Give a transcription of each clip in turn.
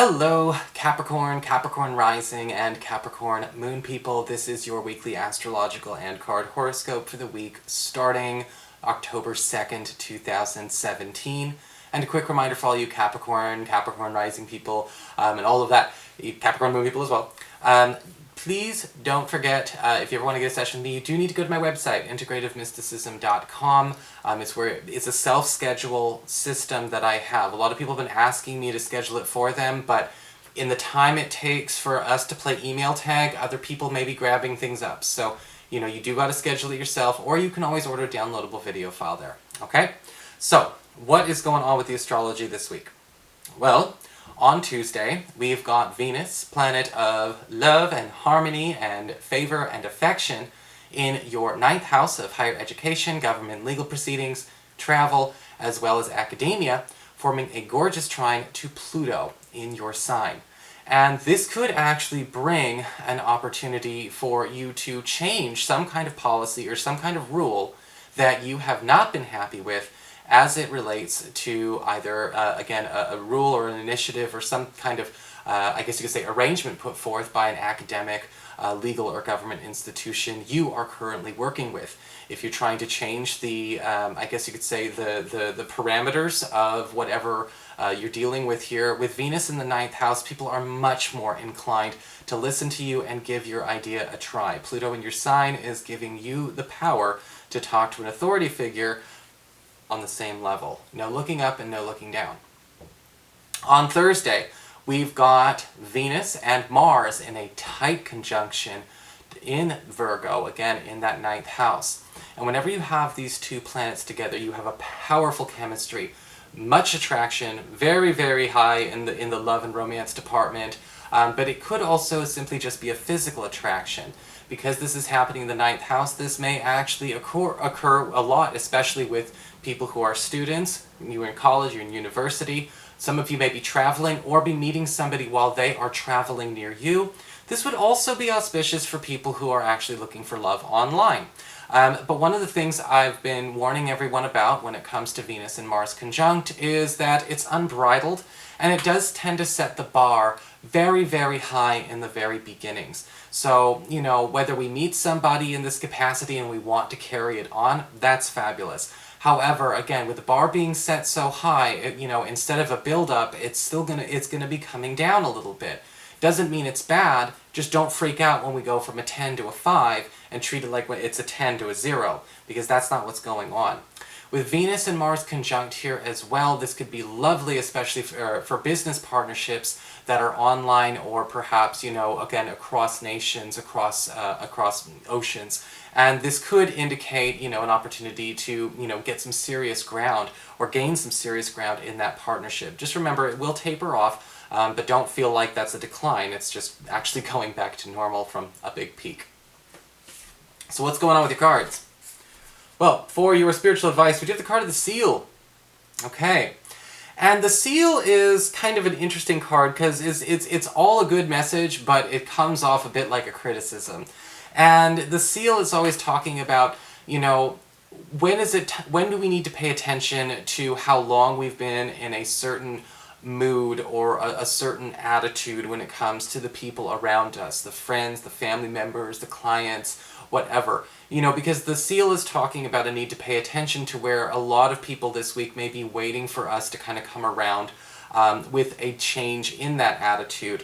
Hello, Capricorn, Capricorn Rising, and Capricorn Moon people. This is your weekly astrological and card horoscope for the week starting October 2nd, 2017. And a quick reminder for all you Capricorn, Capricorn Rising people, and all of that, Capricorn Moon people as well. Please don't forget, if you ever want to get a session with me, you do need to go to my website, integrativemysticism.com. It's a self-schedule system that I have. A lot of people have been asking me to schedule it for them, but in the time it takes for us to play email tag, other people may be grabbing things up. So, you do got to schedule it yourself, or you can always order a downloadable video file there. Okay? So, what is going on with the astrology this week? Well, on Tuesday, we've got Venus, planet of love and harmony and favor and affection, in your 9th house of higher education, government, legal proceedings, travel, as well as academia, forming a gorgeous trine to Pluto in your sign. And this could actually bring an opportunity for you to change some kind of policy or some kind of rule that you have not been happy with as it relates to either, again, a rule or an initiative or some kind of, I guess you could say, arrangement put forth by an academic, legal, or government institution you are currently working with. If you're trying to change the, I guess you could say, the parameters of whatever you're dealing with here, with Venus in the 9th house, people are much more inclined to listen to you and give your idea a try. Pluto in your sign is giving you the power to talk to an authority figure on the same level. No looking up and no looking down. On Thursday, we've got Venus and Mars in a tight conjunction in Virgo, again in that 9th house. And whenever you have these two planets together, you have a powerful chemistry, much attraction, very, very high in the love and romance department, but it could also simply just be a physical attraction. Because this is happening in the 9th house, this may actually occur a lot, especially with people who are students. You're in college, you're in university. Some of you may be traveling or be meeting somebody while they are traveling near you. This would also be auspicious for people who are actually looking for love online. But one of the things I've been warning everyone about when it comes to Venus and Mars conjunct is that it's unbridled, and it does tend to set the bar very, very high in the very beginnings. So, whether we meet somebody in this capacity and we want to carry it on, that's fabulous. However, again, with the bar being set so high, instead of a build-up, it's gonna be coming down a little bit. Doesn't mean it's bad, just don't freak out when we go from a 10 to a 5 and treat it like it's a 10 to a 0, because that's not what's going on. With Venus and Mars conjunct here as well, this could be lovely, especially for business partnerships that are online or perhaps, again, across nations, across oceans. And this could indicate, an opportunity to, get some serious ground or gain some serious ground in that partnership. Just remember, it will taper off, but don't feel like that's a decline. It's just actually going back to normal from a big peak. So what's going on with your cards? Well, for your spiritual advice, we do have the card of the Seal. Okay. And the Seal is kind of an interesting card because it's all a good message, but it comes off a bit like a criticism. And the Seal is always talking about, when do we need to pay attention to how long we've been in a certain mood or a certain attitude when it comes to the people around us, the friends, the family members, the clients, whatever. Because the Seal is talking about a need to pay attention to where a lot of people this week may be waiting for us to kind of come around with a change in that attitude.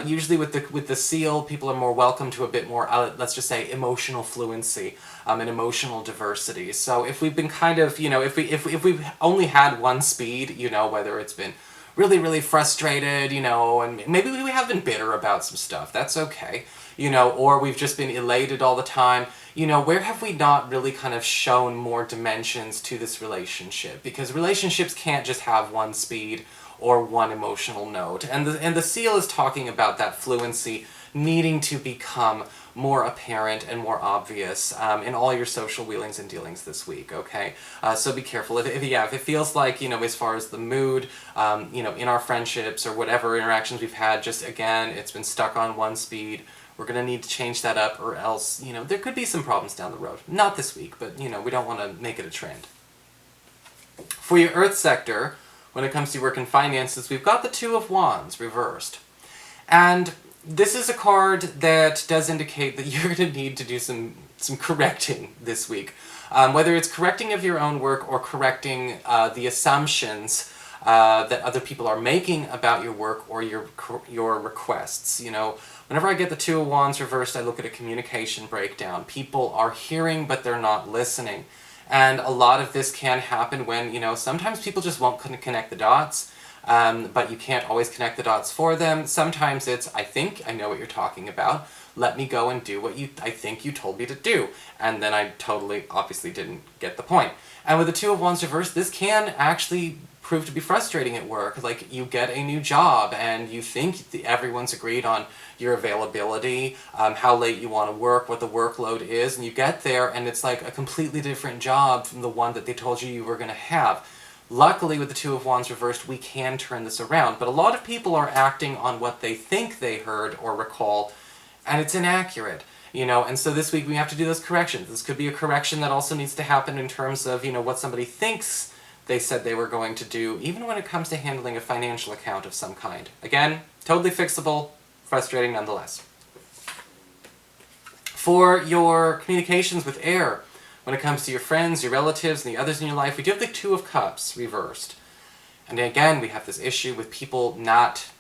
Usually with the Seal, people are more welcome to a bit more, let's just say, emotional fluency and emotional diversity. So if we've been kind of, if we've only had one speed, whether it's been really, really frustrated, and maybe we have been bitter about some stuff, that's okay, or we've just been elated all the time, where have we not really kind of shown more dimensions to this relationship? Because relationships can't just have one speed or one emotional note. And the Seal is talking about that fluency needing to become more apparent and more obvious in all your social wheelings and dealings this week, okay? So be careful. If it feels like, as far as the mood, in our friendships or whatever interactions we've had, just again, it's been stuck on one speed, we're going to need to change that up, or else, there could be some problems down the road. Not this week, but, we don't want to make it a trend. For your Earth sector, when it comes to work and finances, we've got the Two of Wands reversed. And this is a card that does indicate that you're going to need to do some correcting this week. Whether it's correcting of your own work or correcting the assumptions that other people are making about your work or your requests. You know, whenever I get the Two of Wands reversed, I look at a communication breakdown. People are hearing, but they're not listening. And a lot of this can happen when, you know, sometimes people just won't connect the dots, but you can't always connect the dots for them. Sometimes it's, I think I know what you're talking about. Let me go and do what I think you told me to do. And then I totally, obviously didn't get the point. And with the Two of Wands reversed, this can actually prove to be frustrating at work. Like, you get a new job and you think everyone's agreed on your availability, how late you want to work, what the workload is, and you get there and it's like a completely different job from the one that they told you were going to have. Luckily, with the Two of Wands reversed, we can turn this around, but a lot of people are acting on what they think they heard or recall, and it's inaccurate. You know, and so this week we have to do those corrections. This could be a correction that also needs to happen in terms of, you know, what somebody thinks they said they were going to do, even when it comes to handling a financial account of some kind. Again, totally fixable, frustrating nonetheless. For your communications with air, when it comes to your friends, your relatives, and the others in your life, we do have the Two of Cups reversed. And again, we have this issue with people not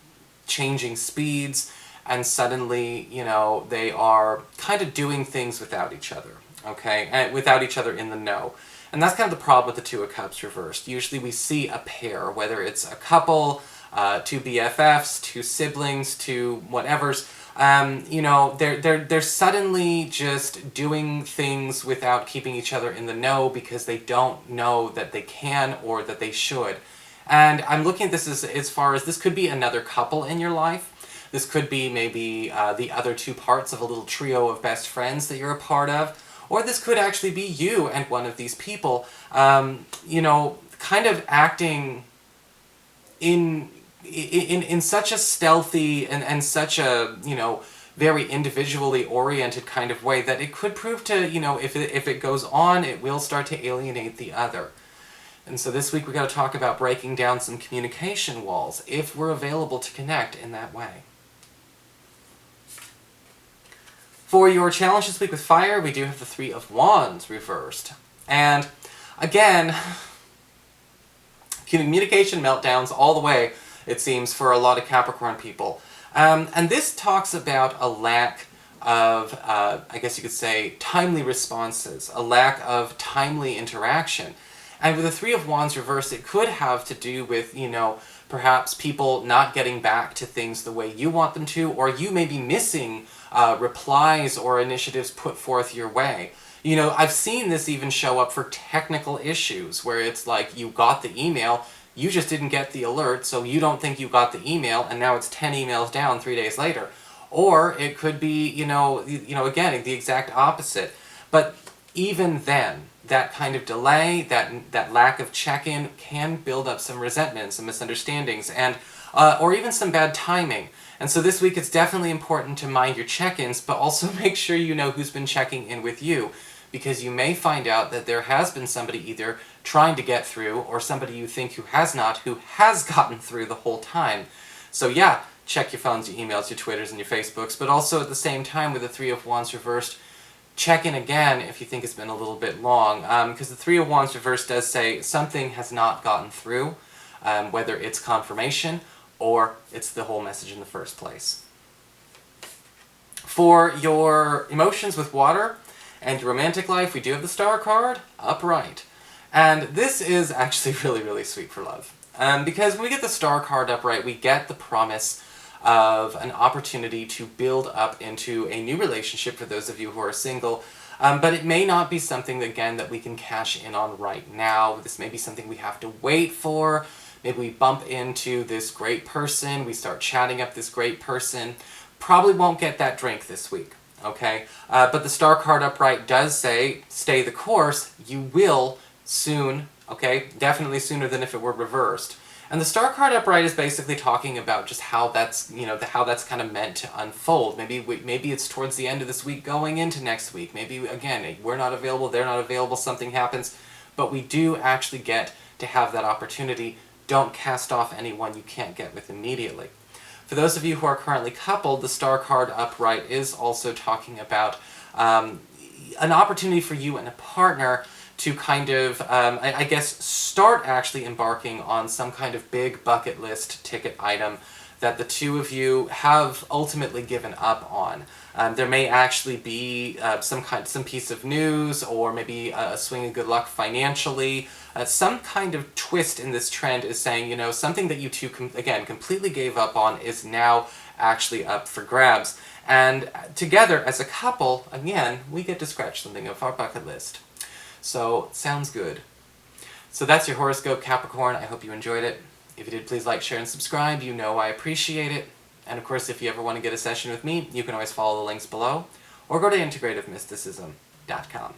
changing speeds, and suddenly, you know, they are kind of doing things without each other, okay? And without each other in the know. And that's kind of the problem with the Two of Cups reversed. Usually we see a pair, whether it's a couple, two BFFs, two siblings, two whatevers, you know, they're suddenly just doing things without keeping each other in the know because they don't know that they can or that they should. And I'm looking at this as far as this could be another couple in your life. This could be maybe the other two parts of a little trio of best friends that you're a part of. Or this could actually be you and one of these people, you know, kind of acting in such a stealthy and such a, you know, very individually oriented kind of way that it could prove to, you know, if it goes on, it will start to alienate the other. And so this week we got to talk about breaking down some communication walls, if we're available to connect in that way. For your challenge this week with fire, we do have the Three of Wands reversed. And again, communication meltdowns all the way, it seems, for a lot of Capricorn people. And this talks about a lack of, I guess you could say, timely responses, a lack of timely interaction. And with the Three of Wands reversed, it could have to do with, you know, perhaps people not getting back to things the way you want them to, or you may be missing replies or initiatives put forth your way. You know, I've seen this even show up for technical issues, where it's like you got the email, you just didn't get the alert, so you don't think you got the email, and now it's 10 emails down 3 days later. Or it could be, you know, again, the exact opposite. But even then, that kind of delay, that lack of check-in can build up some resentment, some misunderstandings, and or even some bad timing. And so this week it's definitely important to mind your check-ins, but also make sure you know who's been checking in with you, because you may find out that there has been somebody either trying to get through, or somebody you think who has not, who has gotten through the whole time. So yeah, check your phones, your emails, your Twitters, and your Facebooks, but also at the same time with the Three of Wands reversed, check in again if you think it's been a little bit long, because the Three of Wands reversed does say something has not gotten through, whether it's confirmation or it's the whole message in the first place. For your emotions with water and your romantic life, we do have the Star card upright. And this is actually really, really sweet for love. Because when we get the Star card upright, we get the promise of an opportunity to build up into a new relationship for those of you who are single. But it may not be something, again, that we can cash in on right now. This may be something we have to wait for. Maybe we bump into this great person, we start chatting up this great person. Probably won't get that drink this week, okay? But the Star card upright does say, stay the course, you will soon, okay? Definitely sooner than if it were reversed. And the Star card upright is basically talking about just how that's, you know, how that's kind of meant to unfold. Maybe it's towards the end of this week going into next week. Maybe, again, we're not available, they're not available, something happens. But we do actually get to have that opportunity don't cast off anyone you can't get with immediately. For those of you who are currently coupled, the star card upright is also talking about an opportunity for you and a partner to kind of, I guess, start actually embarking on some kind of big bucket list ticket item that the two of you have ultimately given up on. There may actually be some piece of news, or maybe a swing of good luck financially. Some kind of twist in this trend is saying, you know, something that you two, again, completely gave up on is now actually up for grabs. And together, as a couple, again, we get to scratch something off our bucket list. So, sounds good. So that's your horoscope, Capricorn. I hope you enjoyed it. If you did, please like, share, and subscribe. You know I appreciate it. And of course, if you ever want to get a session with me, you can always follow the links below, or go to integrativemysticism.com.